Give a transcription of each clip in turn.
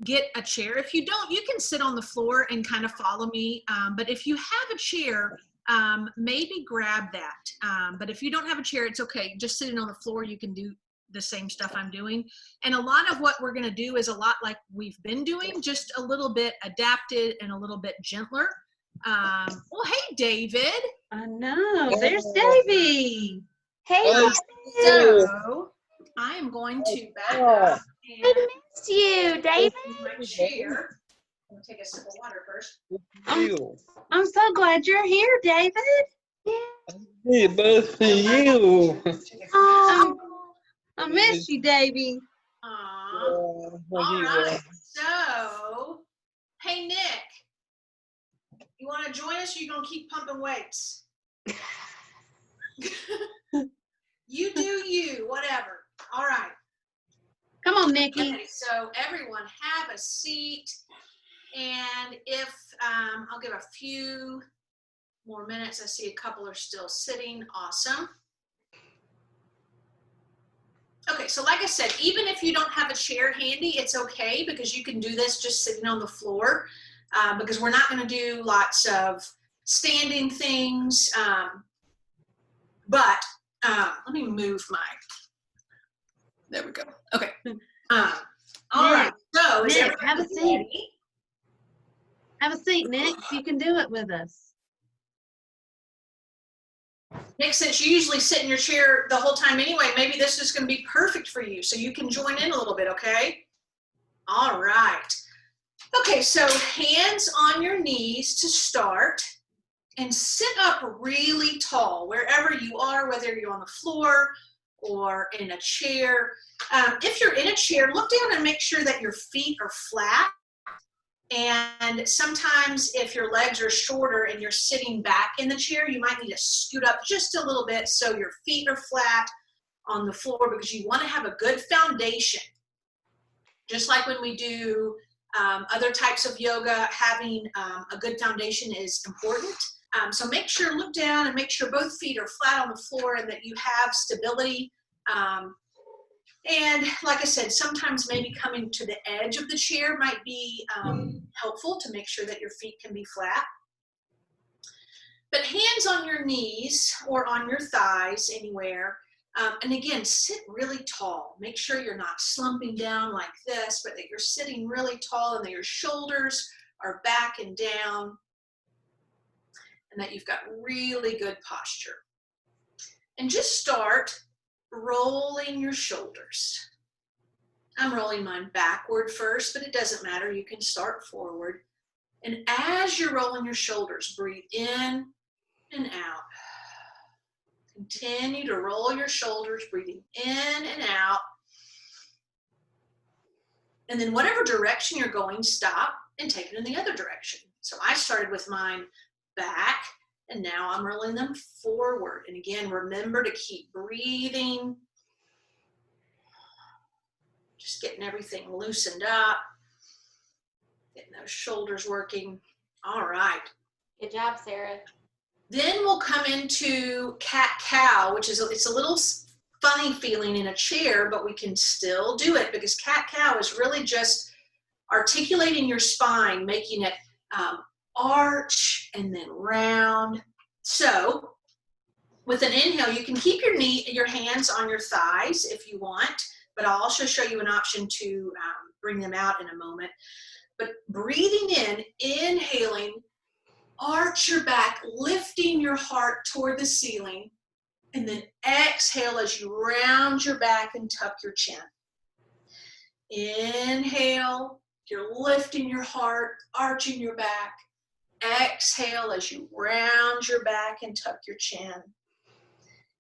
get a chair. If you don't, you can sit on the floor and kind of follow me. But if you have a chair, maybe grab that. But if you don't have a chair, it's okay. Just sitting on the floor, you can do the same stuff I'm doing. And a lot of what we're going to do is a lot like we've been doing, just a little bit adapted and a little bit gentler. Well, hey, David. I know. There's Davy. Hey, So I am going to back up. I missed you, David. My chair. I'm going to take a sip of water first. I'm so glad you're here, David. Hey, both of you. Oh, I missed you, Davy. All right. So, hey, Nick, you want to join us or you going to keep pumping weights? You do you, whatever. All right. Come on, Nikki. Okay, so everyone have a seat. And if I'll give a few more minutes. I see a couple are still sitting. Awesome. Okay, so like I said, even if you don't have a chair handy, it's okay because you can do this just sitting on the floor because we're not going to do lots of standing things. But let me move my, there we go. Okay. All right, so is Nick, have a everybody seat. ready? Have a seat, Nick. You can do it with us. Nick, since you usually sit in your chair the whole time anyway, maybe this is going to be perfect for you. So you can join in a little bit, okay? All right. Okay, so hands on your knees to start and sit up really tall wherever you are, whether you're on the floor or in a chair. If you're in a chair, look down and make sure that your feet are flat. And sometimes if your legs are shorter and you're sitting back in the chair, you might need to scoot up just a little bit so your feet are flat on the floor because you want to have a good foundation. Just like when we do other types of yoga, having a good foundation is important. So make sure, look down and make sure both feet are flat on the floor and that you have stability. And like I said, sometimes maybe coming to the edge of the chair might be helpful to make sure that your feet can be flat. But hands on your knees or on your thighs anywhere. And again, sit really tall. Make sure you're not slumping down like this, but that you're sitting really tall and that your shoulders are back and down and that you've got really good posture. And just start rolling your shoulders. I'm rolling mine backward first, but it doesn't matter. You can start forward. And as you're rolling your shoulders, breathe in and out. Continue to roll your shoulders, breathing in and out. And then whatever direction you're going, stop and take it in the other direction. So I started with mine back. And now I'm rolling them forward. And again, remember to keep breathing. Just getting everything loosened up. Getting those shoulders working. All right. Good job, Sarah. Then we'll come into cat-cow, which is, it's a little funny feeling in a chair, but we can still do it because cat-cow is really just articulating your spine, making it arch and then round. So with an inhale, you can keep your hands on your thighs if you want, but I'll also show you an option to bring them out in a moment. But breathing in, inhaling, arch your back, lifting your heart toward the ceiling, and then exhale as you round your back and tuck your chin. Inhale, you're lifting your heart, arching your back. Exhale as you round your back and tuck your chin.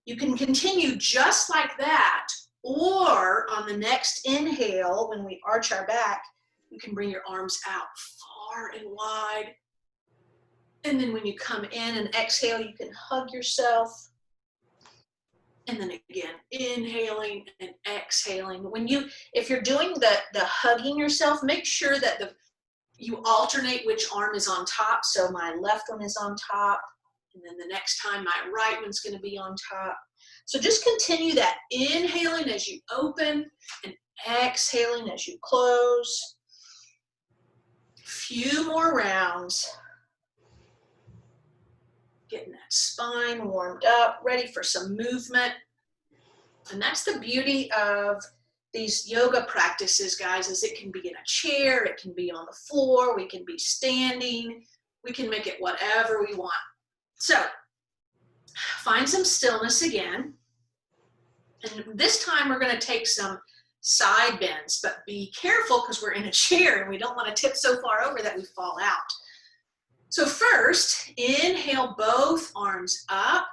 You can continue just like that, or on the next inhale, when we arch our back, you can bring your arms out far and wide. And then when you come in and exhale, you can hug yourself. And then again, inhaling and exhaling. If you're doing the hugging yourself, make sure that you alternate which arm is on top. So my left one is on top, and then the next time my right one's going to be on top. So just continue that, inhaling as you open and exhaling as you close. few more rounds. Getting that spine warmed up, ready for some movement. And that's the beauty of these yoga practices, guys, is it can be in a chair, it can be on the floor, we can be standing, we can make it whatever we want. So find some stillness again. And this time we're going to take some side bends, but be careful because we're in a chair and we don't want to tip so far over that we fall out. So first, inhale both arms up,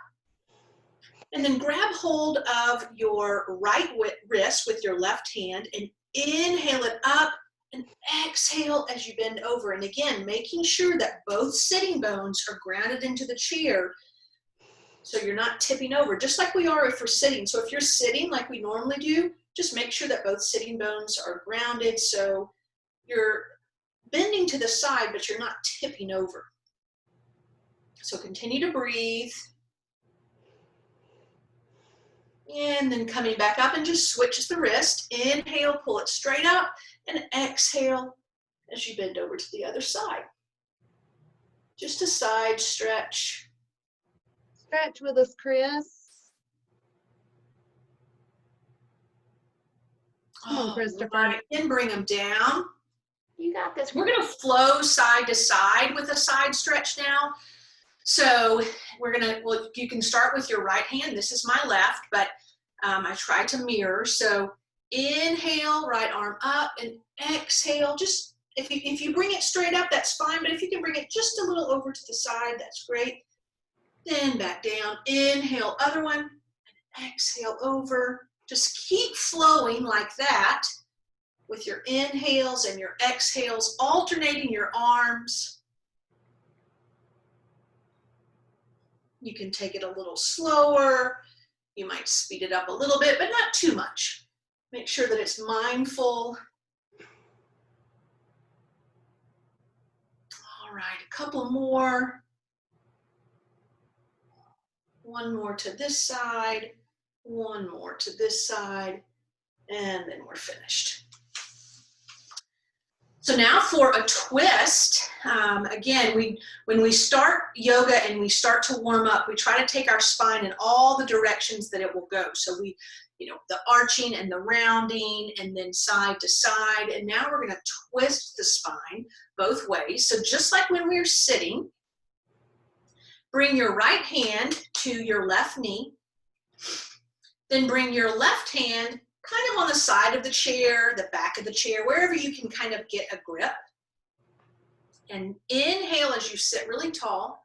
and then grab hold of your right wrist with your left hand and inhale it up and exhale as you bend over. And again, making sure that both sitting bones are grounded into the chair so you're not tipping over, just like we are if we're sitting. So if you're sitting like we normally do, just make sure that both sitting bones are grounded so you're bending to the side, but you're not tipping over. So continue to breathe. And then coming back up and just switch the wrist. Inhale, pull it straight up, and exhale as you bend over to the other side. Just a side stretch. Stretch with us, Chris. Come on, Christopher. Right. And bring them down. You got this. We're going to flow side to side with a side stretch now. So we're going to, well, you can start with your right hand. This is my left, but I try to mirror. So inhale, right arm up, and exhale. Just, if you bring it straight up, that's fine. But if you can bring it just a little over to the side, that's great. Then back down. Inhale, other one, and exhale over. Just keep flowing like that with your inhales and your exhales, alternating your arms. You can take it a little slower. You might speed it up a little bit, but not too much. Make sure that it's mindful. All right, a couple more. One more to this side, one more to this side, and then we're finished. So now for a twist, again, when we start yoga and we start to warm up, we try to take our spine in all the directions that it will go. So we, the arching and the rounding and then side to side. And now we're going to twist the spine both ways. So just like when we're sitting, bring your right hand to your left knee. Then bring your left hand kind of on the side of the chair, the back of the chair, wherever you can kind of get a grip. And inhale as you sit really tall.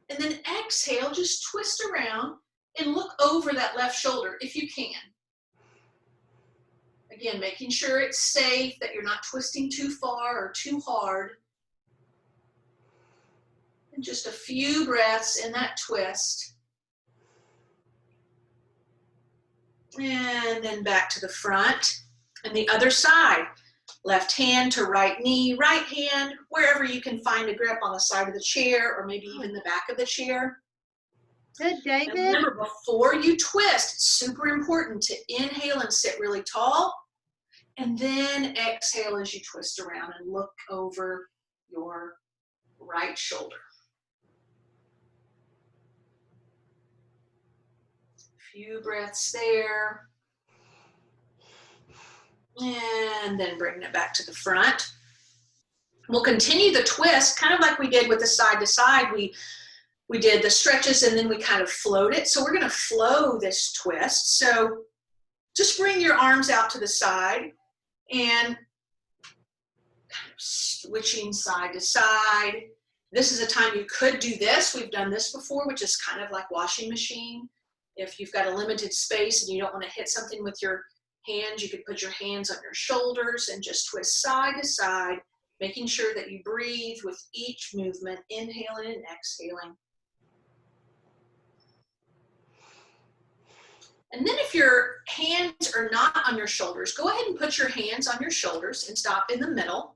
And then exhale, just twist around and look over that left shoulder if you can. Again, making sure it's safe, that you're not twisting too far or too hard. And just a few breaths in that twist. And then back to the front and the other side. Left hand to right knee, right hand, wherever you can find a grip on the side of the chair or maybe even the back of the chair. Good, David. And remember, before you twist, it's super important to inhale and sit really tall, and then exhale as you twist around and look over your right shoulder. Few breaths there. And then bringing it back to the front. We'll continue the twist, kind of like we did with the side to side. We did the stretches and then we kind of flowed it. So we're going to flow this twist. So just bring your arms out to the side and kind of switching side to side. This is a time you could do this. We've done this before, which is kind of like washing machine. If you've got a limited space and you don't want to hit something with your hands, you could put your hands on your shoulders and just twist side to side, making sure that you breathe with each movement, inhaling and exhaling. And then if your hands are not on your shoulders, go ahead and put your hands on your shoulders and stop in the middle.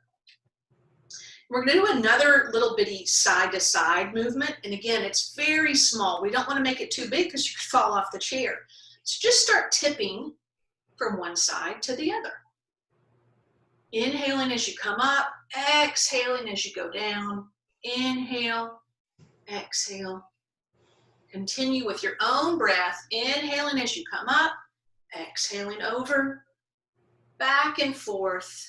We're going to do another little bitty side to side movement. And again, it's very small. We don't want to make it too big because you could fall off the chair. So just start tipping from one side to the other. Inhaling as you come up, exhaling as you go down. Inhale, exhale. Continue with your own breath, inhaling as you come up, exhaling over, back and forth.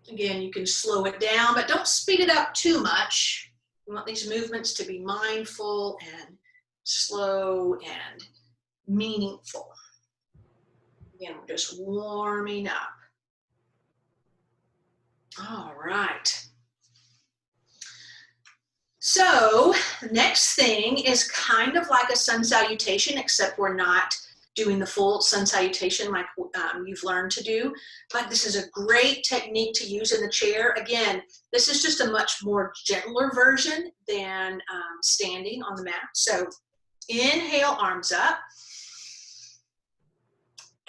Again, you can slow it down, but don't speed it up too much. You want these movements to be mindful and slow and meaningful. Again, we're just warming up. All right. So the next thing is kind of like a sun salutation, except we're not doing the full sun salutation like you've learned to do. But this is a great technique to use in the chair. Again, this is just a much more gentler version than standing on the mat. So inhale, arms up.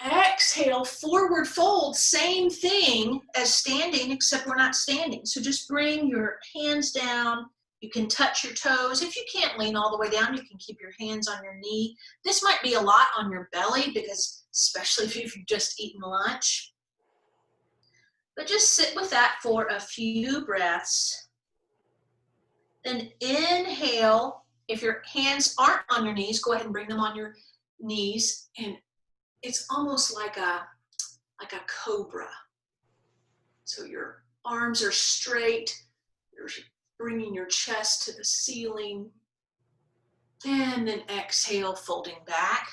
Exhale, forward fold, same thing as standing, except we're not standing. So just bring your hands down. You can touch your toes. If you can't lean all the way down, you can keep your hands on your knee. This might be a lot on your belly, because especially if you've just eaten lunch. But just sit with that for a few breaths. Then inhale. If your hands aren't on your knees, go ahead and bring them on your knees, and it's almost like a cobra. So your arms are straight, you're bringing your chest to the ceiling, and then exhale, folding back.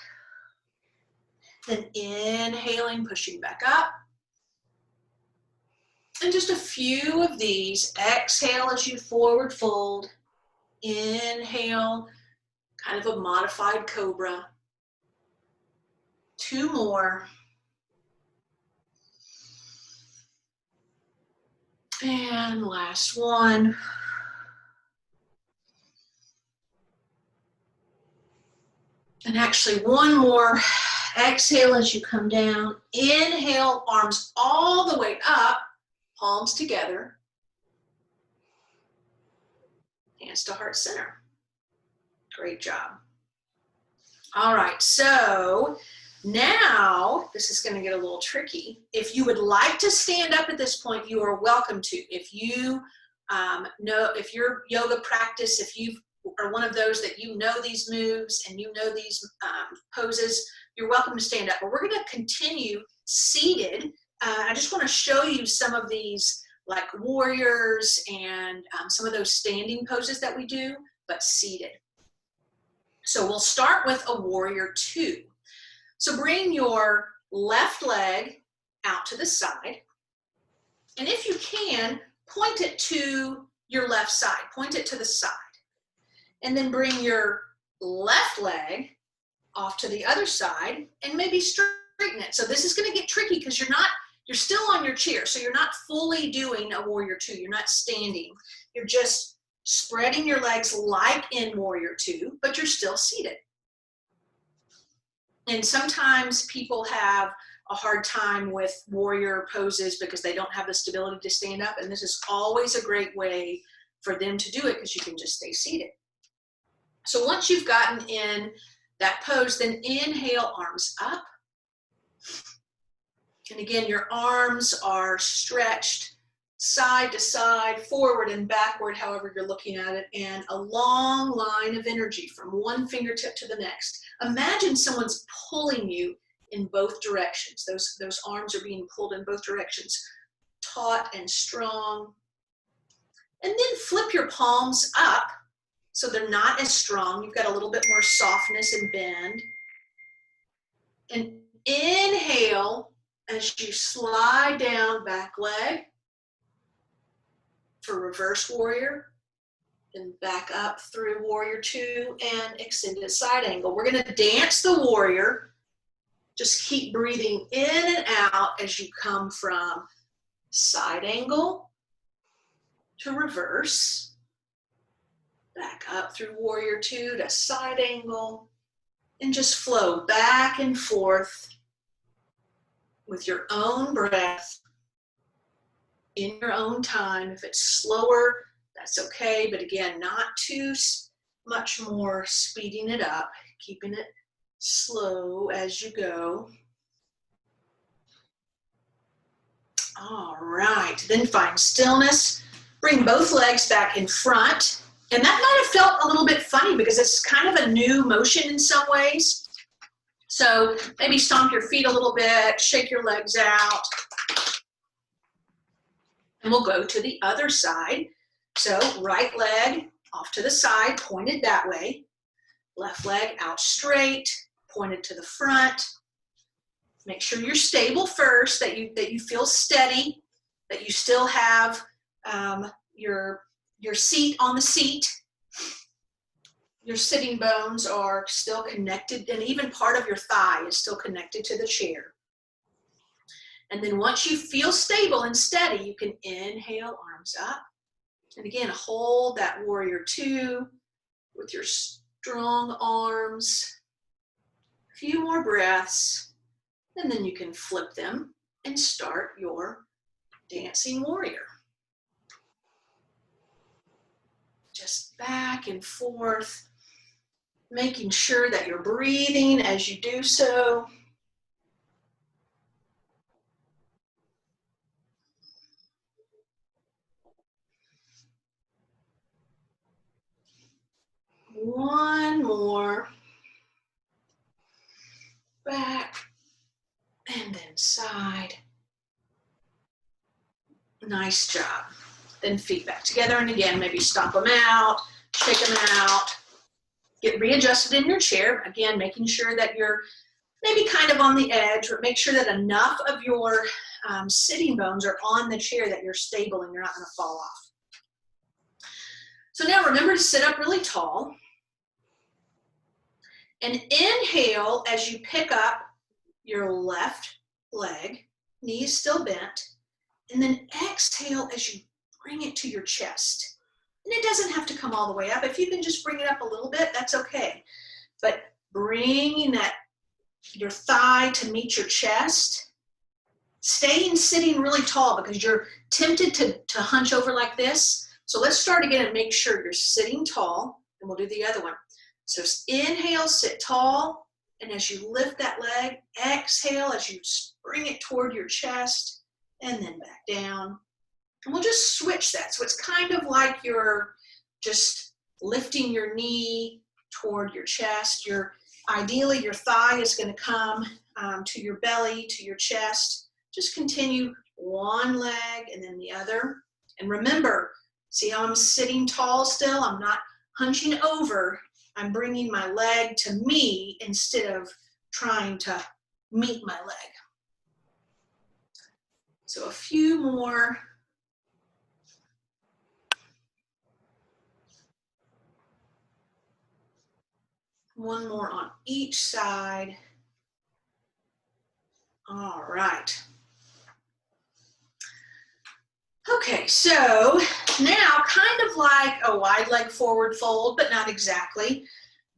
Then inhaling, pushing back up. And just a few of these. Exhale as you forward fold. Inhale, kind of a modified cobra. 2 more. And last one. And actually one more. Exhale as you come down. Inhale, arms all the way up, palms together. Hands to heart center. Great job. All right, so now this is going to get a little tricky. If you would like to stand up at this point, you are welcome to. If you if your yoga practice, if you are one of those that you know these moves and you know these poses, you're welcome to stand up. But we're going to continue seated. I just want to show you some of these, like warriors and some of those standing poses that we do, but seated. So we'll start with a warrior 2. So bring your left leg out to the side. And if you can, point it to your left side. Point it to the side. And then bring your left leg off to the other side and maybe straighten it. So this is going to get tricky because you're still on your chair. So you're not fully doing a warrior 2. You're not standing. You're just spreading your legs like in warrior 2, but you're still seated. And sometimes people have a hard time with warrior poses because they don't have the stability to stand up. And this is always a great way for them to do it because you can just stay seated. So once you've gotten in that pose, then inhale, arms up. And again, your arms are stretched side to side, forward and backward, however you're looking at it, and a long line of energy from one fingertip to the next. Imagine someone's pulling you in both directions. Those arms are being pulled in both directions, taut and strong. And then flip your palms up so they're not as strong. You've got a little bit more softness and bend. And inhale as you slide down back leg for reverse warrior, and back up through warrior 2 and extended side angle. We're going to dance the warrior. Just keep breathing in and out as you come from side angle to reverse, back up through warrior 2 to side angle, and just flow back and forth with your own breath in your own time. If it's slower, that's okay, but again, not too much more speeding it up, keeping it slow as you go. All right, then find stillness. Bring both legs back in front. And that might have felt a little bit funny because it's kind of a new motion in some ways. So maybe stomp your feet a little bit, shake your legs out. And we'll go to the other side. So right leg off to the side, pointed that way. Left leg out straight, pointed to the front. Make sure you're stable first, that you feel steady, that you still have your seat on the seat. Your sitting bones are still connected, and even part of your thigh is still connected to the chair. And then once you feel stable and steady, you can inhale, arms up. And again, hold that warrior two with your strong arms. A few more breaths, and then you can flip them and start your dancing warrior. Just back and forth, making sure that you're breathing as you do so. One more. Back and then side. Nice job. Then feet back together, and again, maybe stomp them out, shake them out. Get readjusted in your chair. Again, making sure that you're maybe kind of on the edge, but make sure that enough of your sitting bones are on the chair that you're stable and you're not going to fall off. So now remember to sit up really tall. And inhale as you pick up your left leg, knees still bent, and then exhale as you bring it to your chest. And it doesn't have to come all the way up. If you can just bring it up a little bit, that's okay. But bringing your thigh to meet your chest, staying sitting really tall because you're tempted to hunch over like this. So let's start again and make sure you're sitting tall, and we'll do the other one. So inhale, sit tall, and as you lift that leg, exhale as you bring it toward your chest, and then back down. And we'll just switch that. So it's kind of like you're just lifting your knee toward your chest. Ideally, your thigh is going to come to your belly, to your chest. Just continue one leg and then the other. And remember, see how I'm sitting tall still? I'm not hunching over. I'm bringing my leg to me instead of trying to meet my leg. So a few more. One more on each side. All right. Okay, so now kind of like a wide leg forward fold, but not exactly.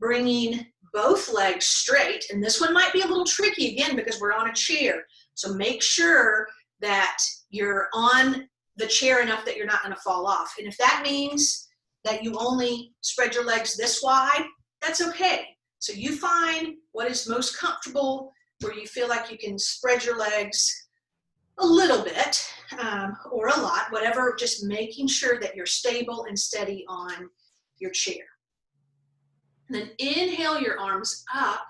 Bringing both legs straight, and this one might be a little tricky again because we're on a chair. So make sure that you're on the chair enough that you're not going to fall off. And if that means that you only spread your legs this wide, that's okay. So you find what is most comfortable, where you feel like you can spread your legs a little bit or a lot, whatever, just making sure that you're stable and steady on your chair. And then inhale your arms up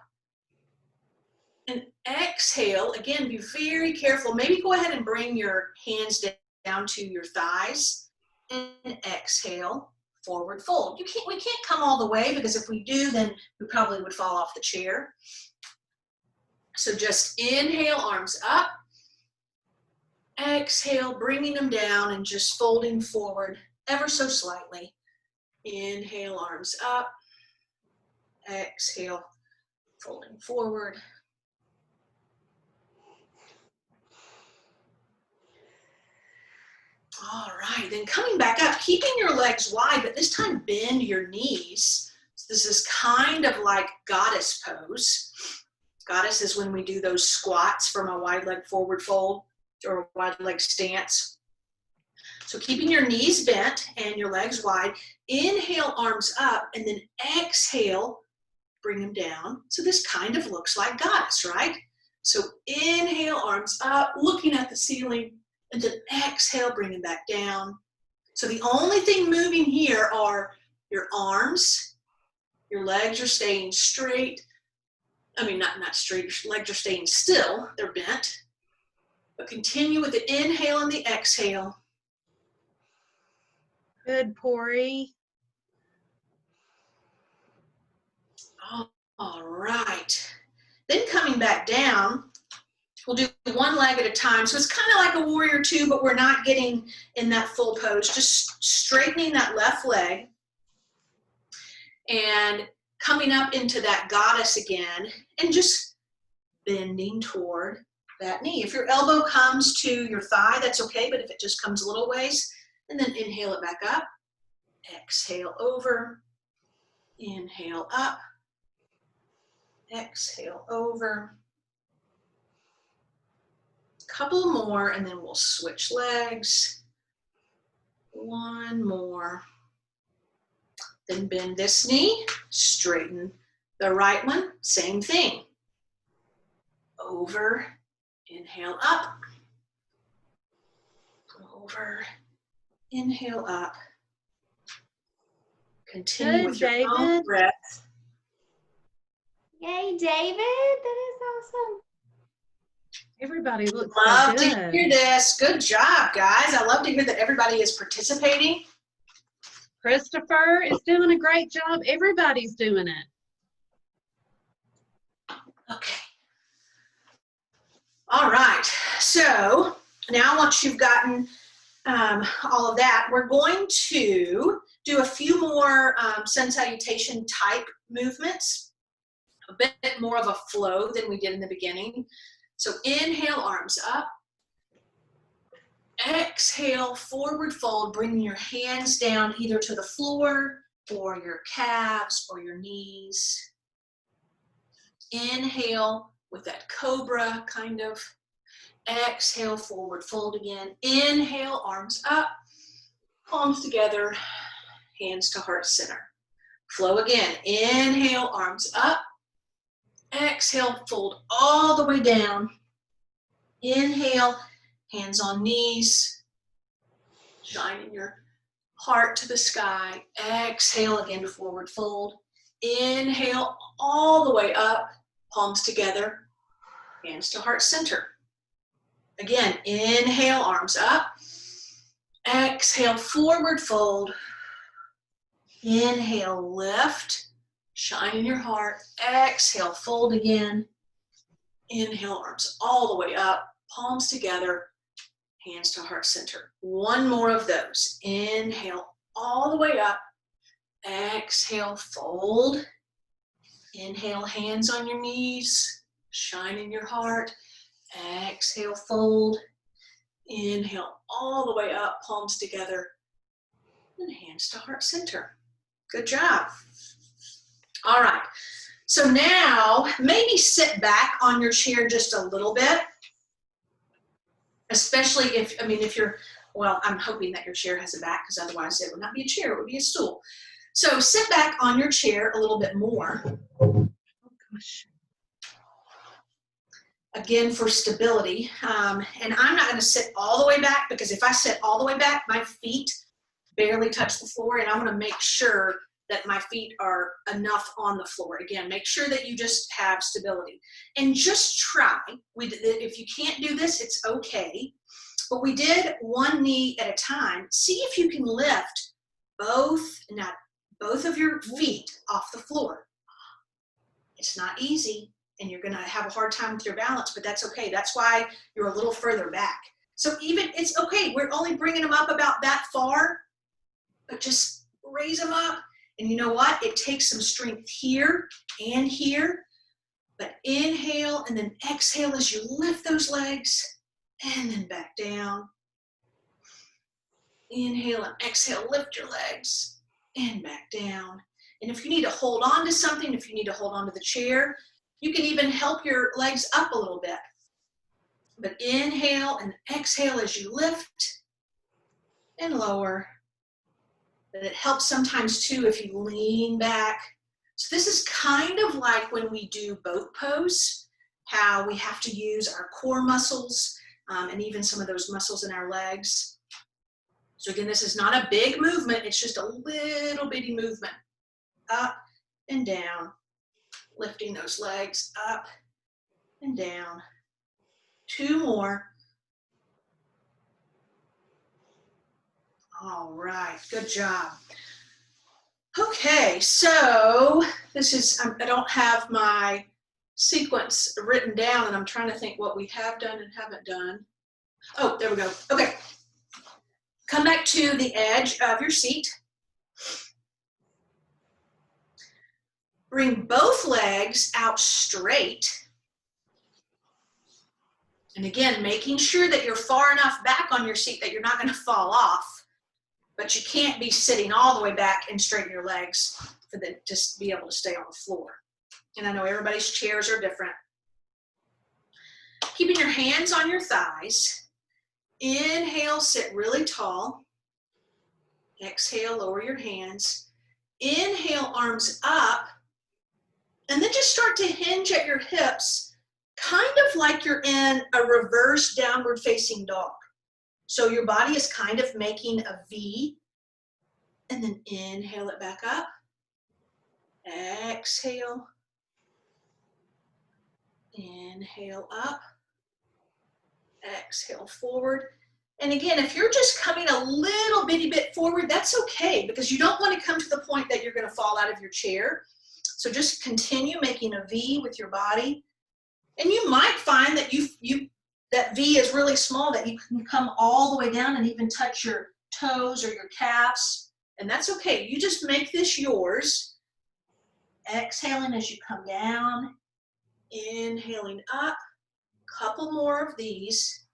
and exhale. Again, be very careful. Maybe go ahead and bring your hands down to your thighs and exhale, forward fold. We can't come all the way because if we do, then we probably would fall off the chair. So just inhale, arms up. Exhale, bringing them down and just folding forward ever so slightly. Inhale, arms up. Exhale, folding forward. All right, then coming back up, keeping your legs wide, but this time bend your knees. So this is kind of like goddess pose. Goddess is when we do those squats from a wide leg forward fold or a wide leg stance. So keeping your knees bent and your legs wide, inhale, arms up, and then exhale, bring them down. So this kind of looks like goddess, right? So inhale, arms up, looking at the ceiling. And then exhale, bring them back down. So the only thing moving here are your arms. Your legs are staying straight. I mean, not straight, your legs are staying still, they're bent. But continue with the inhale and the exhale. Good, Pori. All right. Then coming back down, we'll do one leg at a time. So it's kind of like a warrior two, but we're not getting in that full pose. Just straightening that left leg and coming up into that goddess again and just bending toward that knee. If your elbow comes to your thigh, that's okay, but if it just comes a little ways, and then inhale it back up, exhale over, inhale up, exhale over. Couple more, and then we'll switch legs. One more. Then bend this knee, straighten the right one, same thing. Over, inhale up, over, inhale up. Continue Good, with your own David. breath. Yay, David. That is awesome. Everybody looks Love so to good. hear this. Good job, guys. I love to hear that everybody is participating. Christopher is doing a great job. Everybody's doing it. Okay. All right. So now once you've gotten all of that, we're going to do a few more sun salutation type movements, a bit more of a flow than we did in the beginning. So inhale, arms up. Exhale, forward fold, bringing your hands down either to the floor or your calves or your knees. Inhale with that cobra kind of. Exhale, forward fold again. Inhale, arms up, palms together, hands to heart center. Flow again. Inhale, arms up. Exhale, fold all the way down. Inhale, hands on knees, shining your heart to the sky. Exhale again to forward fold. Inhale all the way up, palms together, hands to heart center. Again, inhale, arms up. Exhale, forward fold. Inhale, lift, shine your heart. Exhale, fold again. Inhale, arms all the way up, palms together, hands to heart center. One more of those. Inhale all the way up. Exhale, fold. Inhale, hands on your knees, shine in your heart. Exhale, fold. Inhale all the way up, palms together, and hands to heart center. Good job. All right. So now maybe sit back on your chair just a little bit, especially if you're, well, I'm hoping that your chair has a back because otherwise it would not be a chair, it would be a stool. So sit back on your chair a little bit more. Oh, gosh. Again, for stability. And I'm not going to sit all the way back because if I sit all the way back, my feet barely touch the floor, and I want to make sure that my feet are enough on the floor. Again, make sure that you just have stability. And just try. If you can't do this, it's okay. But we did one knee at a time. See if you can lift both of your feet off the floor. It's not easy, and you're going to have a hard time with your balance, but that's okay. That's why you're a little further back. So even, it's okay. We're only bringing them up about that far, but just raise them up. And you know what? It takes some strength here and here, but inhale and then exhale as you lift those legs and then back down. Inhale and exhale, lift your legs and back down. And if you need to hold on to something, if you need to hold on to the chair, you can even help your legs up a little bit. But inhale and exhale as you lift and lower. But it helps sometimes too if you lean back. So this is kind of like when we do boat pose, how we have to use our core muscles and even some of those muscles in our legs. So again, this is not a big movement. It's just a little bitty movement. Up and down, lifting those legs up and down. 2 more. All right, good job. Okay, so this is, I don't have my sequence written down, and I'm trying to think what we have done and haven't done. Oh, there we go. Okay. Come back to the edge of your seat. Bring both legs out straight. And again, making sure that you're far enough back on your seat that you're not going to fall off. But you can't be sitting all the way back and straighten your legs for them to be able to stay on the floor. And I know everybody's chairs are different. Keeping your hands on your thighs. Inhale, sit really tall. Exhale, lower your hands. Inhale, arms up. And then just start to hinge at your hips, kind of like you're in a reverse downward facing dog. So your body is kind of making a V. And then inhale it back up. Exhale. Inhale up. Exhale forward. And again, if you're just coming a little bitty bit forward, that's okay, because you don't want to come to the point that you're going to fall out of your chair. So just continue making a V with your body. And you might find that that V is really small, that you can come all the way down and even touch your toes or your calves. And that's okay. You just make this yours. Exhaling as you come down. Inhaling up. Couple more of these.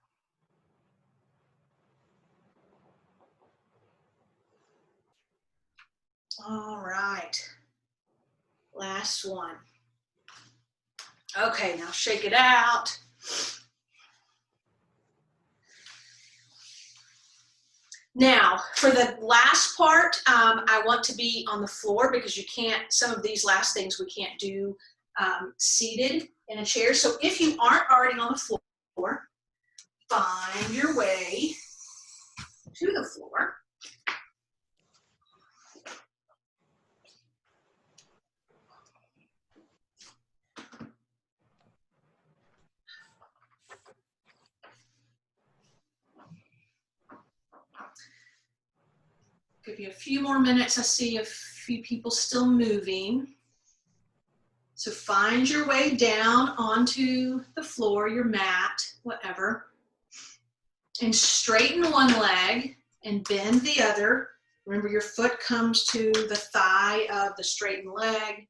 All right. Last one. Okay, now shake it out. Now, for the last part, I want to be on the floor, because you can't, some of these last things we can't do seated in a chair. So if you aren't already on the floor, find your way to the floor. Give you a few more minutes. I see a few people still moving. So find your way down onto the floor, your mat, whatever. And straighten one leg and bend the other. Remember, your foot comes to the thigh of the straightened leg.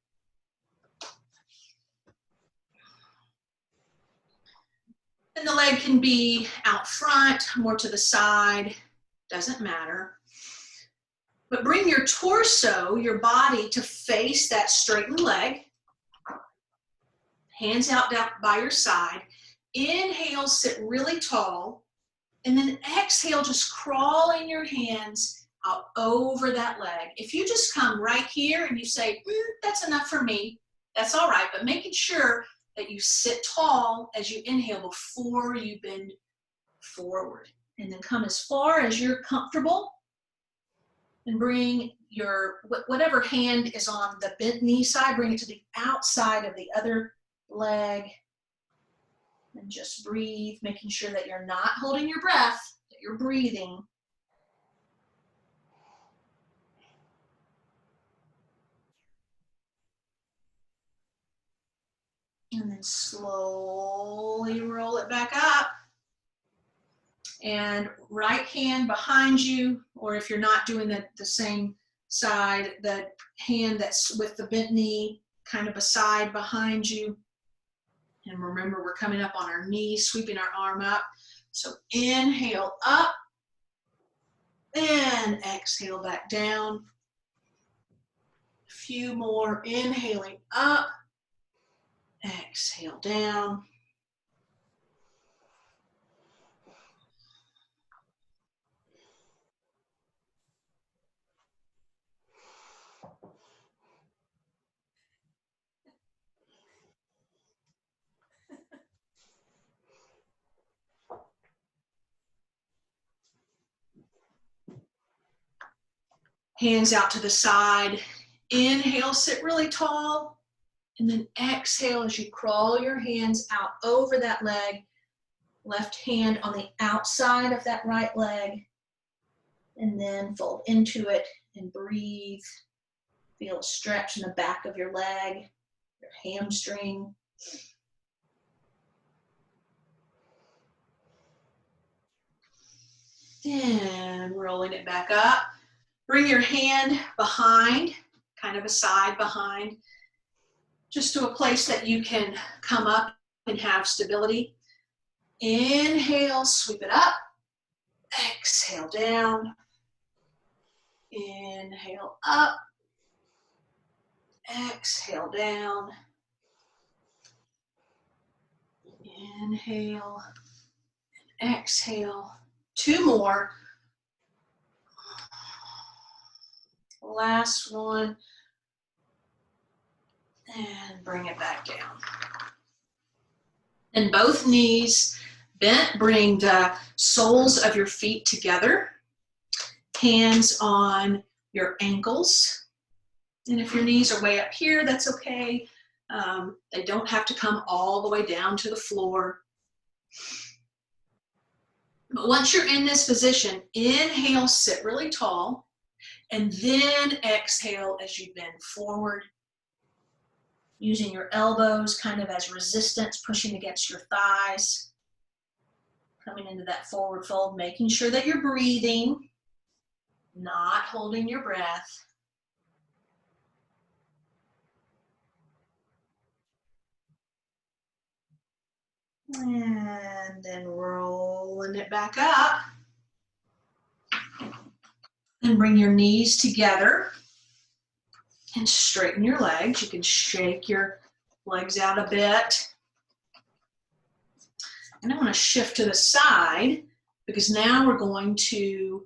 And the leg can be out front, more to the side, doesn't matter. But bring your torso, your body, to face that straightened leg. Hands out down by your side. Inhale, sit really tall. And then exhale, just crawling your hands out over that leg. If you just come right here and you say, that's enough for me, that's all right. But making sure that you sit tall as you inhale before you bend forward. And then come as far as you're comfortable. And bring your, whatever hand is on the bent knee side, bring it to the outside of the other leg. And just breathe, making sure that you're not holding your breath, that you're breathing. And then slowly roll it back up. And right hand behind you, or if you're not doing the same side, the hand that's with the bent knee kind of beside behind you. And remember, we're coming up on our knees, sweeping our arm up. So inhale up and exhale back down. A few more, inhaling up, exhale down. Hands out to the side. Inhale, sit really tall. And then exhale as you crawl your hands out over that leg. Left hand on the outside of that right leg. And then fold into it and breathe. Feel a stretch in the back of your leg, your hamstring. Then rolling it back up. Bring your hand behind, kind of a side behind, just to a place that you can come up and have stability. Inhale, sweep it up. Exhale down. Inhale up. Exhale down. Inhale. Exhale. 2 more. Last one. And bring it back down. And both knees bent. Bring the soles of your feet together. Hands on your ankles. And if your knees are way up here, that's okay. They don't have to come all the way down to the floor. But once you're in this position, inhale, sit really tall, and then exhale as you bend forward, using your elbows kind of as resistance, pushing against your thighs, coming into that forward fold, making sure that you're breathing, not holding your breath. And then rolling it back up. And bring your knees together and straighten your legs. You can shake your legs out a bit. And I want to shift to the side because now we're going to,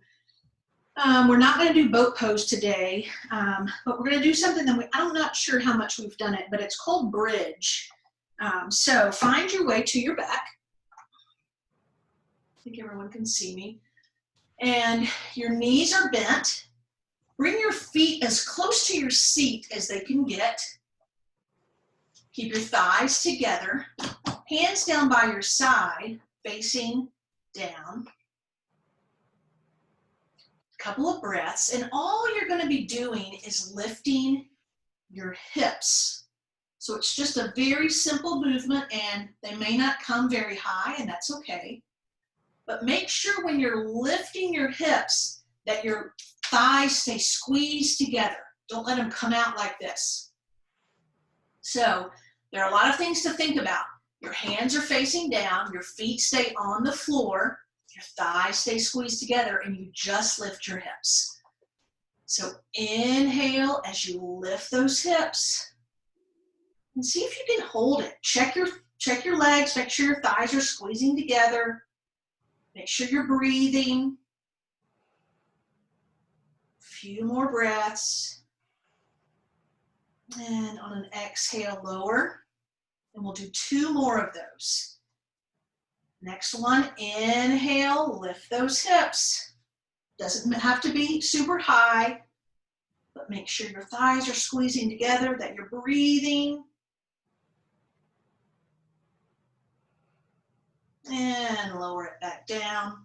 we're not going to do boat pose today, but we're going to do something that I'm not sure how much we've done it, but it's called bridge. So find your way to your back. I think everyone can see me. And your knees are bent. Bring your feet as close to your seat as they can get. Keep your thighs together. Hands down by your side, facing down. A couple of breaths, and all you're going to be doing is lifting your hips. So it's just a very simple movement, and they may not come very high, and that's okay. But make sure when you're lifting your hips that your thighs stay squeezed together. Don't let them come out like this. So there are a lot of things to think about. Your hands are facing down, your feet stay on the floor, your thighs stay squeezed together, and you just lift your hips. So inhale as you lift those hips. And see if you can hold it. Check your legs, make sure your thighs are squeezing together. Make sure you're breathing. A few more breaths. And on an exhale, lower. And we'll do 2 more of those. Next one, inhale, lift those hips. Doesn't have to be super high, but make sure your thighs are squeezing together, that you're breathing. And lower it back down.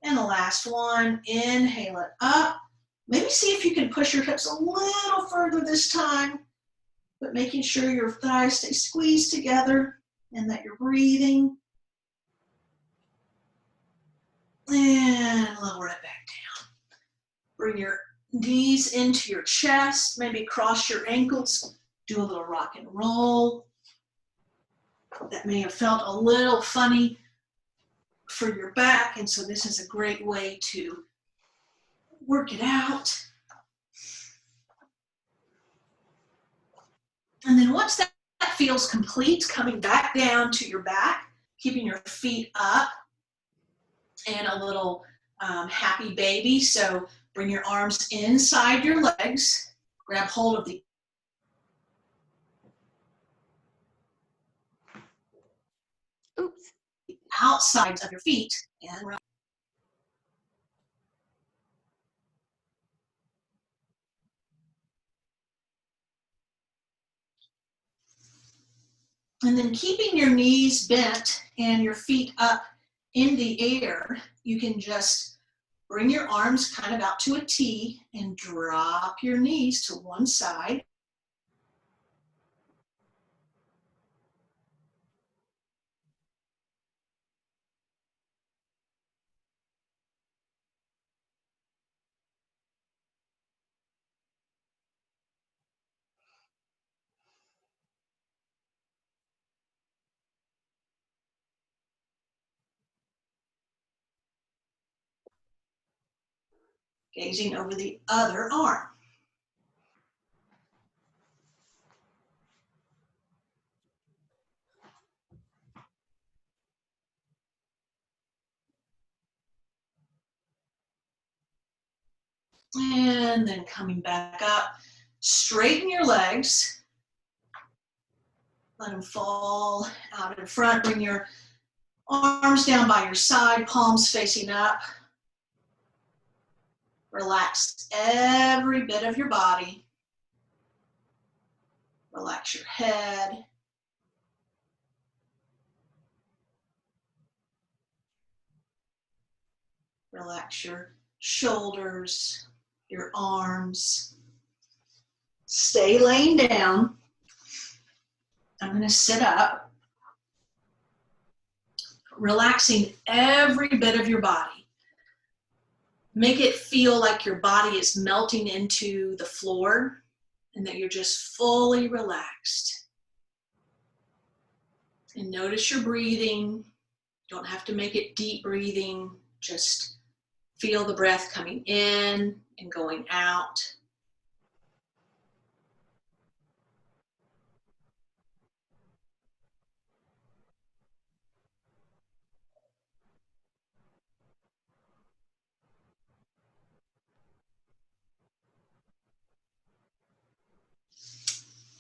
And the last one, inhale it up. Maybe see if you can push your hips a little further this time, but making sure your thighs stay squeezed together and that you're breathing. And lower it back down. Bring your knees into your chest, maybe cross your ankles, do a little rock and roll. That may have felt a little funny for your back, and so this is a great way to work it out. And then once that feels complete, coming back down to your back, keeping your feet up, and a little happy baby. So bring your arms inside your legs, grab hold of the outsides of your feet, and And then keeping your knees bent and your feet up in the air, you can just bring your arms kind of out to a T and drop your knees to one side. Gazing over the other arm. And then coming back up, straighten your legs. Let them fall out in front. Bring your arms down by your side, palms facing up. Relax every bit of your body. Relax your head. Relax your shoulders, your arms. Stay laying down. I'm going to sit up, relaxing every bit of your body. Make it feel like your body is melting into the floor and that you're just fully relaxed. And notice your breathing. Don't have to make it deep breathing. Just feel the breath coming in and going out.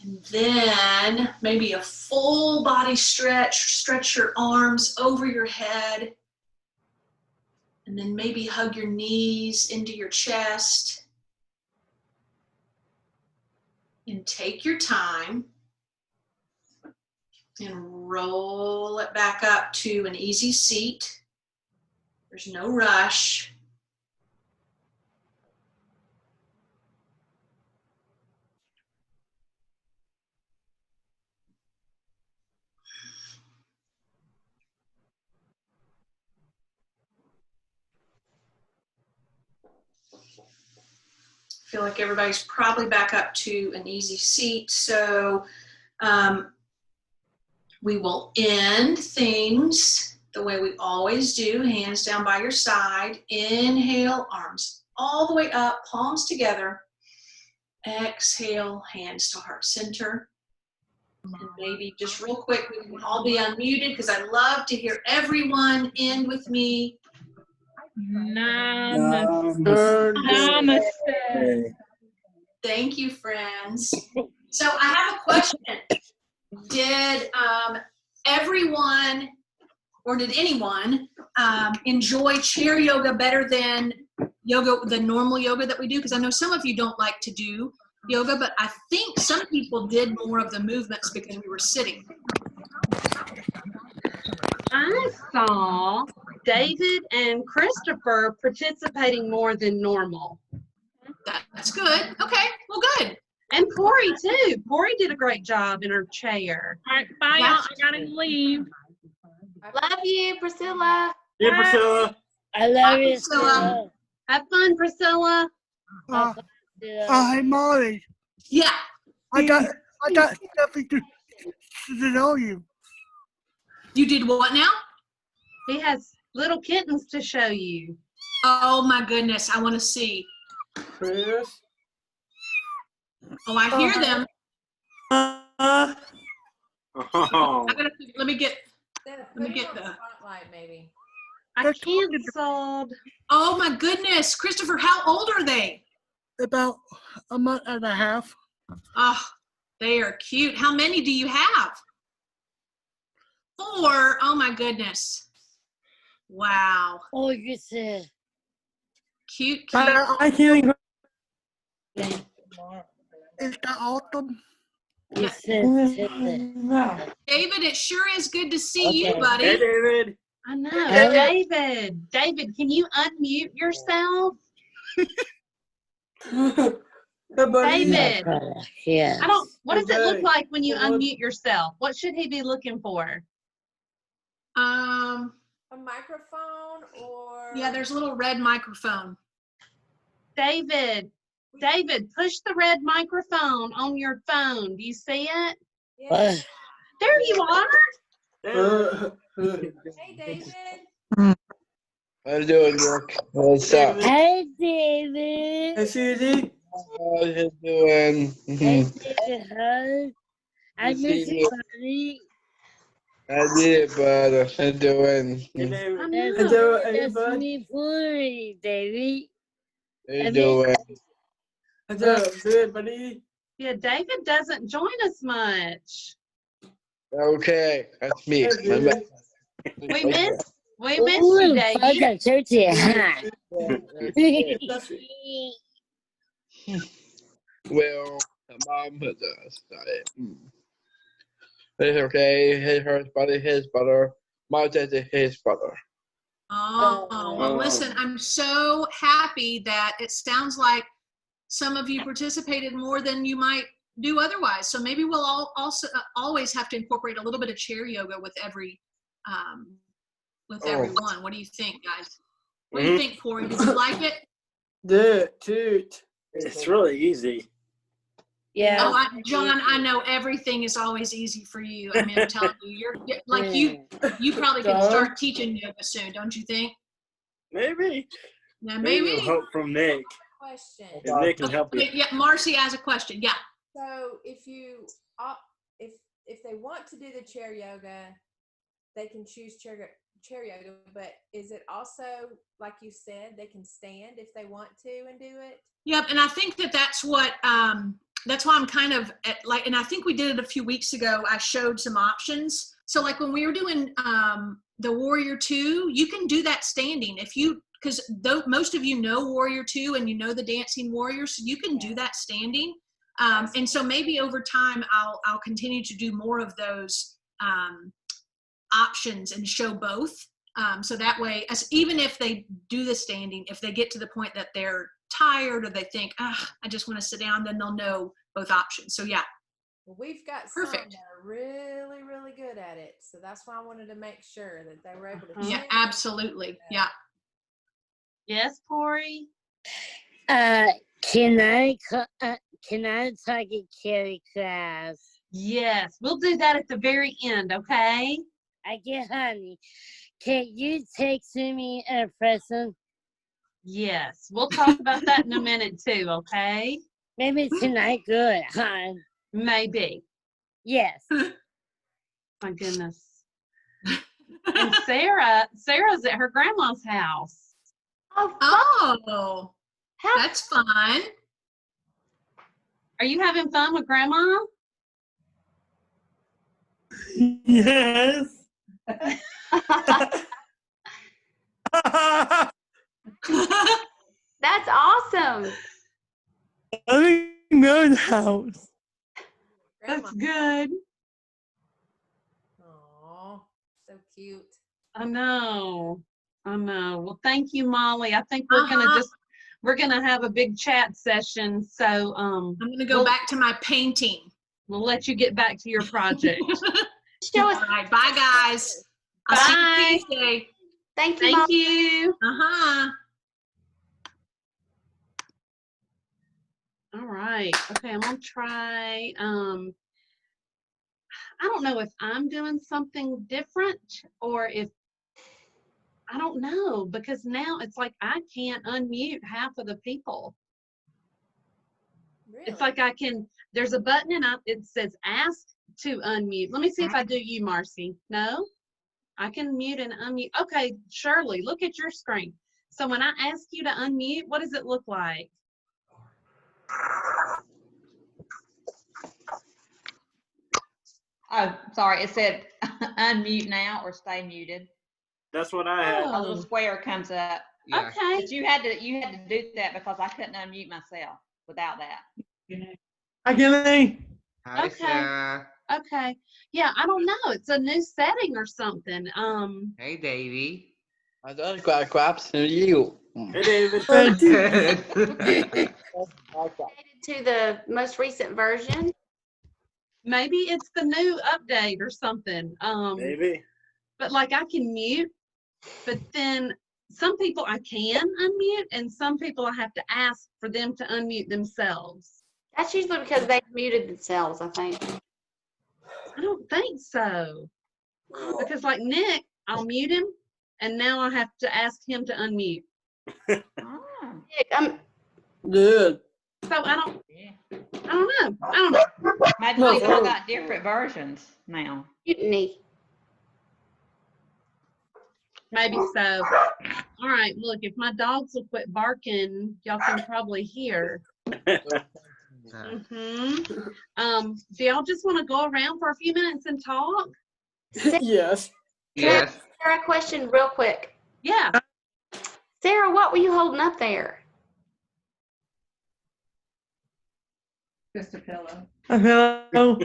And then maybe a full body stretch. Stretch your arms over your head. And then maybe hug your knees into your chest. And take your time and roll it back up to an easy seat. There's no rush. I feel like everybody's probably back up to an easy seat. So we will end things the way we always do. Hands down by your side. Inhale, arms all the way up, palms together. Exhale, hands to heart center. And maybe just real quick, we can all be unmuted because I love to hear everyone end with me. Namaste. Thank you, friends. So I have a question. Did everyone, or did anyone enjoy chair yoga better than yoga, the normal yoga that we do? Because I know some of you don't like to do yoga, but I think some people did more of the movements because we were sitting. I saw David and Christopher participating more than normal. That's good. Okay, well, good. And Pori too. Pori did a great job in her chair. All right, bye y'all. I gotta leave. Love you, Priscilla. Hey, Priscilla. I love you, Priscilla. Priscilla. Have fun, Priscilla. Hey, Molly. Yeah. I got something to know you. You did what now? He has little kittens to show you. Oh my goodness, I want to see. Chris. Oh, I hear them. Oh. I gotta, let me get the. Spotlight, maybe. I canceled. Oh my goodness, Christopher, how old are they? About a month and a half. Oh, they are cute. How many do you have? 4. Oh my goodness. Wow. Oh, you said. Cute, cute. I hearing her. Is that awesome? He says it. David, it sure is good to see you, Okay. buddy. Hey, David. I know. Hey. David. David, can you unmute yourself? Hey, buddy. David. Yes. What does it look Okay. like when you Hey, bud. unmute yourself? What should he be looking for? A microphone or? Yeah, there's a little red microphone. David, push the red microphone on your phone. Do you see it? Yeah. There you are. Hey, David. How you doing, Nick? What's up? Hey, David. Hey, Susie. How you doing? Hey, David. Hi. I Good miss seeing you, you. buddy. I did, brother. How you doing? Hey, I David. know. Hey, David. Hey, That's bud. me for you, David. How you doing? Hey, David. Good, buddy. Yeah, David doesn't join us much. Okay, that's me. Hey, My David. bad. We missed you, Ooh, David. fuck that turkey hat. Well, mom has started. It's okay. His butter, his butter. My daddy, his butter. Oh, well, listen, I'm so happy that it sounds like some of you participated more than you might do otherwise. So maybe we'll all also always have to incorporate a little bit of chair yoga with everyone. What do you think, guys? What do you think, Corey? Did you like it? Toot. It's really easy. Yeah. Oh, John, I know everything is always easy for you. I mean, I'm telling you, you're like you probably could start teaching yoga soon, don't you think? Maybe. Yeah, Maybe maybe. with help from Nick. Question. If Nick can help you. Yeah, Marcy has a question. Yeah. So if they want to do the chair yoga, they can choose chair yoga, but is it also, like you said, they can stand if they want to and do it? Yep, and I think that's what that's why I'm kind of and I think we did it a few weeks ago. I showed some options. So like when we were doing the Warrior 2, you can do that standing because most of you know Warrior 2 and you know the Dancing Warriors, so you can do that standing. And so maybe over time I'll continue to do more of those options and show both. So that way, even if they do the standing, if they get to the point that they're tired or they think, I just want to sit down, then they'll know both options. So yeah. Well, we've got Perfect. some that are really, really good at it. So that's why I wanted to make sure that they were able to. Yeah, absolutely. Yeah. Yes, Corey? Can I take a carry class? Yes, we'll do that at the very end, okay? Okay, honey. Can you text me a present? Yes, we'll talk about that in a minute too, okay? Maybe tonight, good, hon. Maybe. Yes. My goodness. And Sarah's at her grandma's house. Oh, that's fun. Are you having fun with grandma? Yes. That's awesome. I'm in the house. That's good. Oh, so cute. I know. Well, thank you, Molly. I think we're gonna have a big chat session. So I'm gonna go back to my painting. We'll let you get back to your project. All right, bye guys. I'll see you Tuesday. Thank you. Thank you. All right. Okay, I'm gonna try. I don't know if I'm doing something different or if I don't know, because now it's like I can't unmute half of the people. Really? It's like there's a button and it says ask to unmute. Let me see if I do you, Marcy. No? I can mute and unmute. Okay, Shirley, look at your screen. So when I ask you to unmute, what does it look like? Oh, sorry. It said unmute now or stay muted. That's what I had. A little square comes up. Okay. But you had to do that because I couldn't unmute myself without that. Hi, Kelly. Hi, Okay. Sarah. Okay. Yeah, I don't know. It's a new setting or something. Hey, Davy. I don't grabs to you. Hey, David. Good. To the most recent version. Maybe it's the new update or something. Maybe. But like I can mute, but then some people I can unmute and some people I have to ask for them to unmute themselves. That's usually because they muted themselves, I think. I don't think so. Because like Nick, I'll mute him and now I have to ask him to unmute. Oh, Good. So I don't yeah. know. I don't know. Maybe we've all got different versions now. Mutiny. Maybe so. All right, look, if my dogs will quit barking, y'all can probably hear. Do y'all just want to go around for a few minutes and talk? Yes. Yes. Sarah, question real quick. Yeah. Sarah, what were you holding up there? Just a pillow. Hello.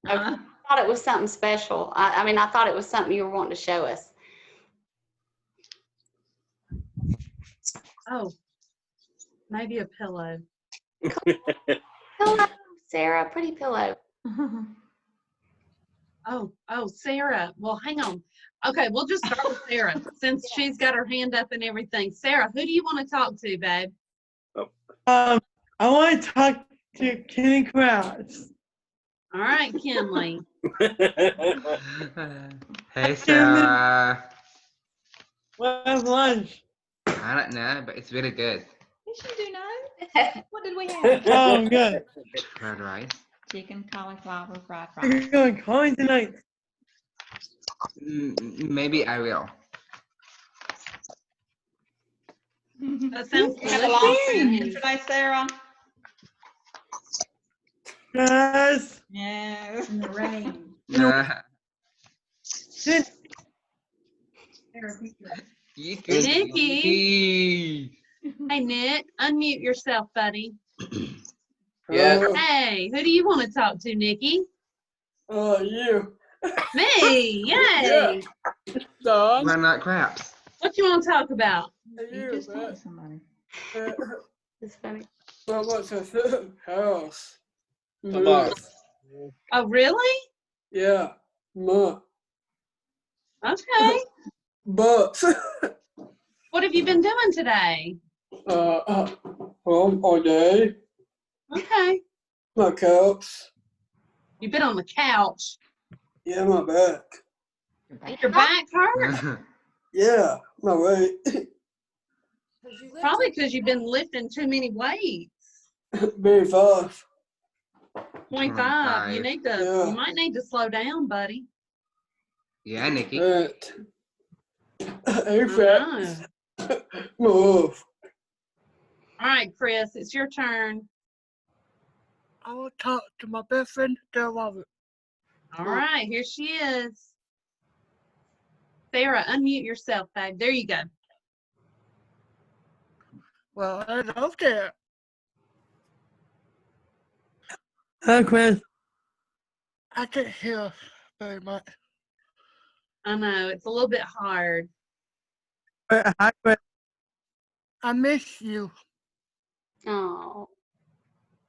I thought it was something special. I mean, I thought it was something you were wanting to show us. Oh, maybe a pillow. Pillow, Sarah, pretty pillow. Oh, Sarah. Well, hang on. Okay, we'll just start with Sarah since she's got her hand up and everything. Sarah, who do you want to talk to, babe? I want to talk to Kenny Krause. All right, Kinley. Hey, Sarah. Where's lunch? I don't know, but it's really good. Yes, you do know. What did we have? Oh, good. Fried rice. Chicken, cauliflower, fried Are you rice. going to call me tonight? Maybe I will. That sounds You have a long weekend delicious. yesterday, Sarah? Yes. Yes. In the rain. Nah. Good. You could Nikki. eat. Hey, Nick, unmute yourself, buddy. Yeah. Hey, who do you want to talk to, Nikki? You. Me, yay. Yeah. Dog. Why not crabs? What you want to talk about? You just told somebody. It's funny. What's the house? Tomorrow. Oh, really? Yeah. Okay. But What have you been doing today? all day. Okay. My couch. You've been on the couch. Yeah, my back. Your back hurt? Yeah, my weight. 'Cause you lift Probably your- because you've been lifting too many weights. Very fast. 25. You need to. Yeah. You might need to slow down, buddy. Yeah, Nikki. Right. Hey, I fat. know. Move. All right, Chris, it's your turn. I will talk to my best friend, Sarah Robert. All right, here she is. Sarah, unmute yourself, babe. There you go. Well, hello there. Hi, Chris. I can't hear very much. I know, it's a little bit hard. Hi, Chris. I miss you. Oh.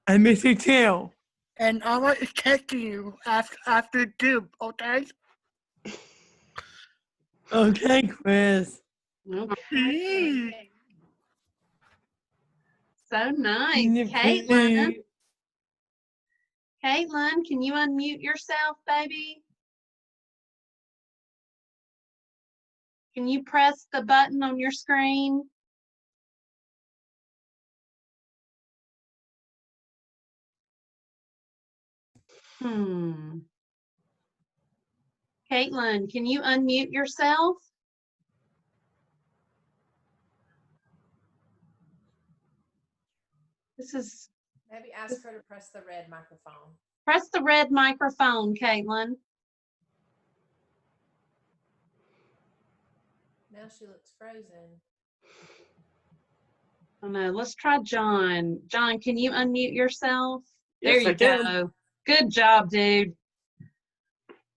I miss you too. And I want to text you after too, okay? Okay, Chris. Okay. So nice. Can you Caitlin. please- Caitlin, can you unmute yourself, baby? Can you press the button on your screen? Caitlin, can you unmute yourself? This is, Maybe ask her to press the red microphone. press the red microphone, Caitlin. Now she looks frozen. Oh no, let's try John. John, can you unmute yourself? There Yes, I you can. go. Good job, dude.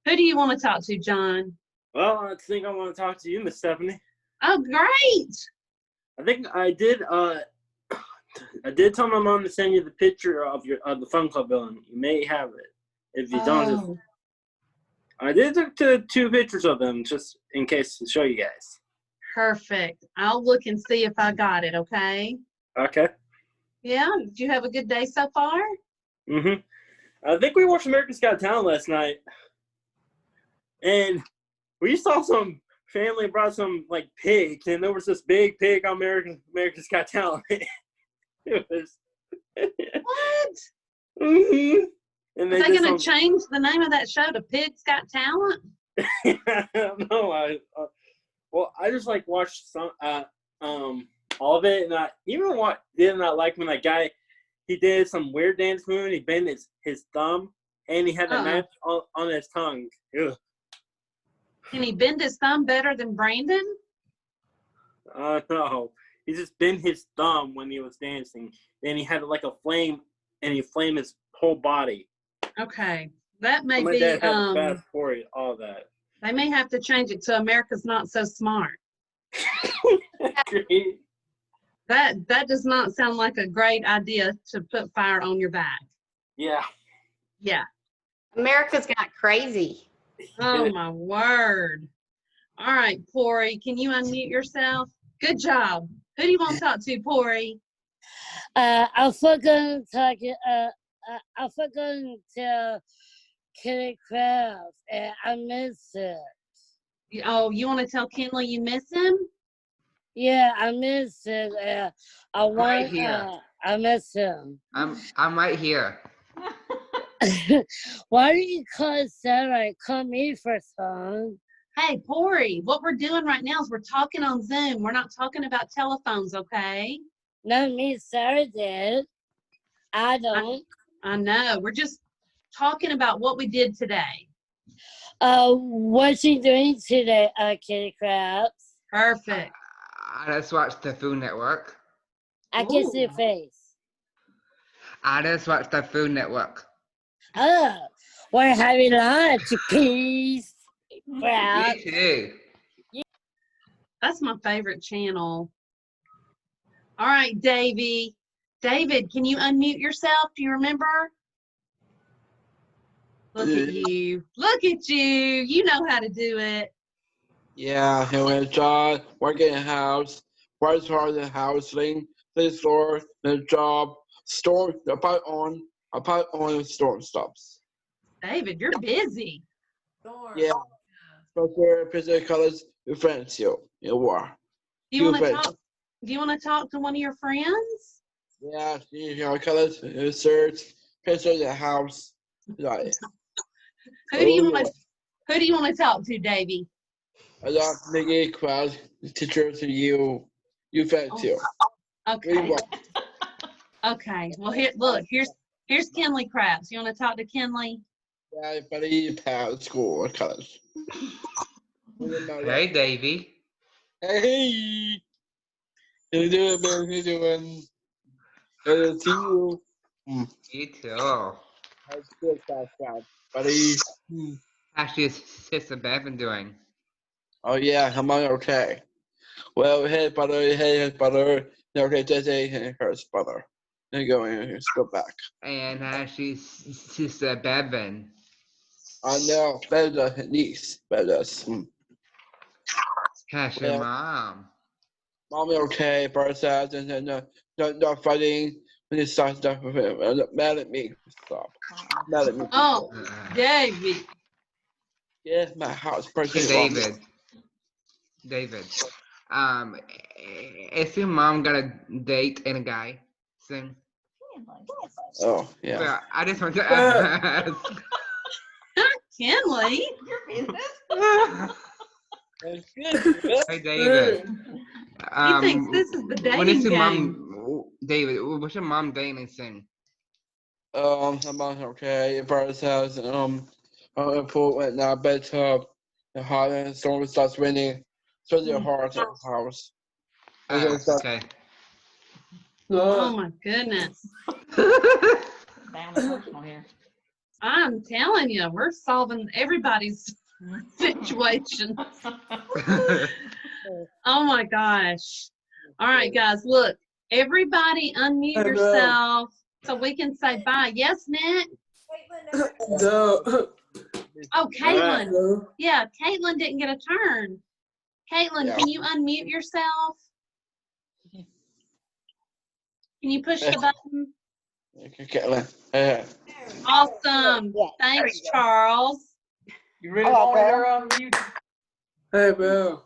Who do you want to talk to, John? Well, I think I want to talk to you, Miss Stephanie. Oh, great. I think I did. I did tell my mom to send you the picture of the Fun Club building. You may have it. If you don't, just, Oh, I did took two pictures of them just in case to show you guys. perfect. I'll look and see if I got it, okay? Okay. Yeah, did you have a good day so far? Mhm. I think we watched America's Got Talent last night, and we saw some family brought some like pigs, and there was this big pig on America's Got Talent. It was. What? Mhm. And Are they did going to change the name of that show to Pigs Got Talent? I don't know. Well, I just like watched some all of it, and I even did not like when that guy he did some weird dance move and he bent his thumb and he had a knife on his tongue. Ugh. Can he bend his thumb better than Brandon? No, he just bent his thumb when he was dancing. Then he had like a flame, and he flamed his whole body. Okay, that may My be. dad had fast forward all that. They may have to change it to America's Not So Smart. That does not sound like a great idea to put fire on your back. Yeah. Yeah. America's Got Crazy. Oh my word. All right, Pori, can you unmute yourself? Good job. Who do you want to talk to, Pori? I forgot to tell Kitty Krabs, and I miss it. Oh, you want to tell Kenley you miss him? Yeah, I miss it. Right here. I miss him. I'm right here. Why do you call Sarah? Call me for some. Hey, Pori, what we're doing right now is we're talking on Zoom. We're not talking about telephones, okay? Not me, Sarah did. I don't. I know. We're just talking about what we did today. What's she doing today, Kitty Krabs? Perfect. I just watched the Food Network. I can see your face. I just watched the Food Network. Oh, we're having lunch, peace. Me too. That's my favorite channel. All right, Davy. David, can you unmute yourself? Do you remember? Look at you. Look at you. You know how to do it. Yeah, he went job, working in a house, works hard in housing, the store, the job, storm, I put on storm stops. David, you're busy. Yeah. Prefer physical colors, friends, you are. Do you want to talk? Do you want to talk to one of your friends? Yeah, you colors, search, picture of the house. Right. Who do you want to talk to, Davy? I love the crowd, teacher to you friends too. Okay. Okay. Well, here's Kenley Krabs. You want to talk to Kenley? Yeah, buddy, pal, school, college. Hey, Davy. Hey. How you doing, man? How you doing? Good to see you. You too. How's good, buddy? How's your sister Bevan doing? Oh yeah, I'm okay. Well, hey, brother. Okay, Jesse, her brother. There you go, let's go back. And how's sister Bevan? I know, better niece, better. How's your mom? Mommy okay, but sad, and not fighting when it starts stuff with him. Mad at me, stop. Mad at me. Oh, David. Yeah, my house. Hey, David. Is your mom got a date and a guy soon? Oh, yeah. Well, I just want to ask. Kenley. Your business? Hey, David. He thinks this is the When is dating your game. mom, David, what's your mom dating soon? I'm okay. Brother's house. Pool went now bathtub. The hot and storm starts raining. So the hard house. Okay. Oh my goodness. Down personal here. I'm telling you, we're solving everybody's situation. Oh my gosh. All right, guys, look, everybody unmute yourself so we can say bye. Yes, Nick? Caitlin, Oh, Caitlin. Yeah, Caitlin didn't get a turn. Caitlin, Yeah. can you unmute yourself? Can you push the button? Caitlin. Hey. Awesome. Thanks, Charles. You really want her on mute? Hey, Bill.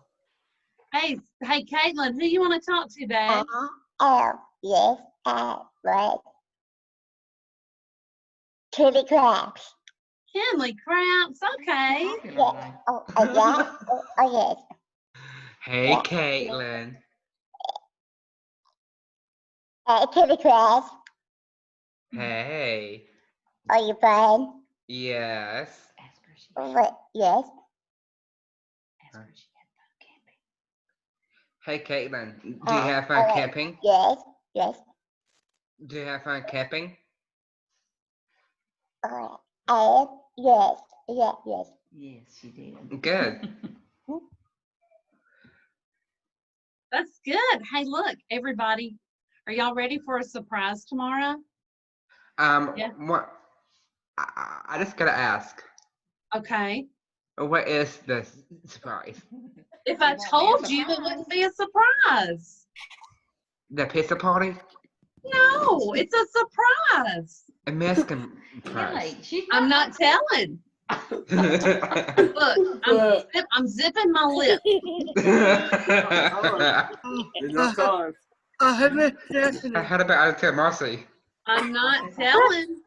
Hey, Caitlin, who you want to talk to, babe? Yes, right. Chili crabs. Kenley Cramps. Okay. Yes. Yes. Hey, Caitlin. Chili crabs. Hey. Are you fine? Yes. Yes. Hey, Caitlin. Do you have fun camping? Yes. Yes. Do you have fun camping? Yes. Yes. Yes. Yes, she did. Good. That's good. Hey, look, everybody. Are y'all ready for a surprise tomorrow? Yeah. What? I just gotta ask. Okay. What is the surprise? If I told you, it wouldn't be a surprise. The pizza party? No, it's a surprise. A Mexican prize. I'm not telling. Look, I'm zipping my lip. How about I tell Marcy? I'm not telling.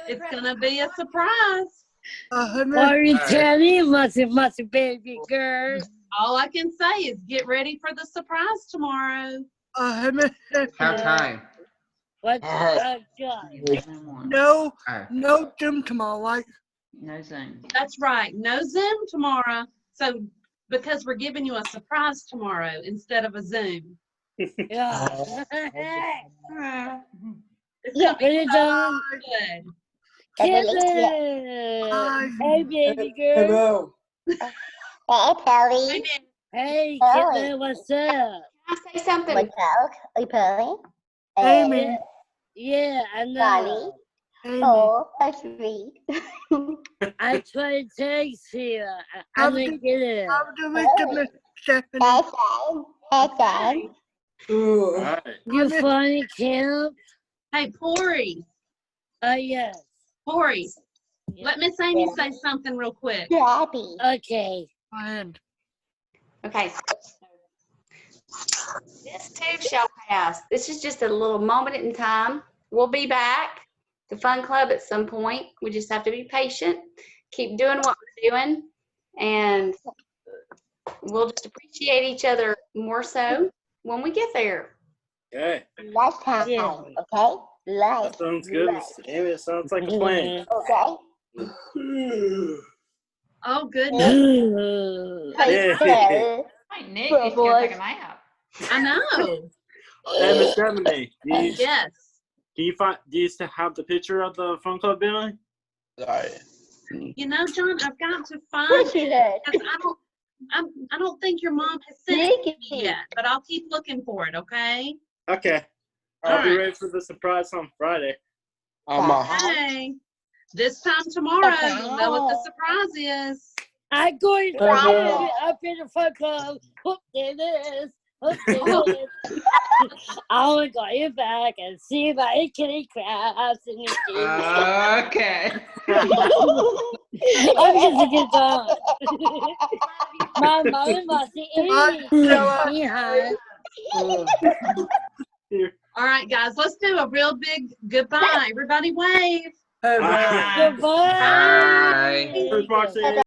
It's gonna be a surprise. Are you telling Marcy, baby girl? All I can say is get ready for the surprise tomorrow. How time? What? No Zoom tomorrow, right? No Zoom. That's right. No Zoom tomorrow. So because we're giving you a surprise tomorrow instead of a Zoom. Yeah. It's gonna be so good. Hey, baby girl. Hey, Polly. Hey, Kitten, what's up? Can I say something? Hey, Polly. Amy. Yeah, I know. Oh, that's sweet. I tried to text you. I didn't get it. Hey, you funny, Kim? Hey, Pori. Yes. Pori, let Miss Amy say something real quick. Okay. Okay. This too shall pass. This is just a little moment in time. We'll be back to Fun Club at some point. We just have to be patient, keep doing what we're doing, and we'll just appreciate each other more so when we get there. Okay. Last time, okay? That sounds good, Miss Amy. It sounds like a plan. Okay. Oh, goodness. Yeah. Hey, Nick, you should go take a nap. I know. Hey, Miss Stephanie. Yes. Do you still have the picture of the Fun Club, Billy? You know, John, I've got to find it because I don't think your mom has sent it to me yet, but I'll keep looking for it, okay? Okay. I'll be ready for the surprise on Friday. Okay. This time tomorrow, you'll know what the surprise is. I'm going to up in the Fun Club. Hook it is. Hook it is. I want to go in back and see my kitty crabs in the street. Okay. I'm just a good dog. My mother must be All right, guys, let's do a real big goodbye. Everybody wave. Bye. Goodbye. Bye. Bye.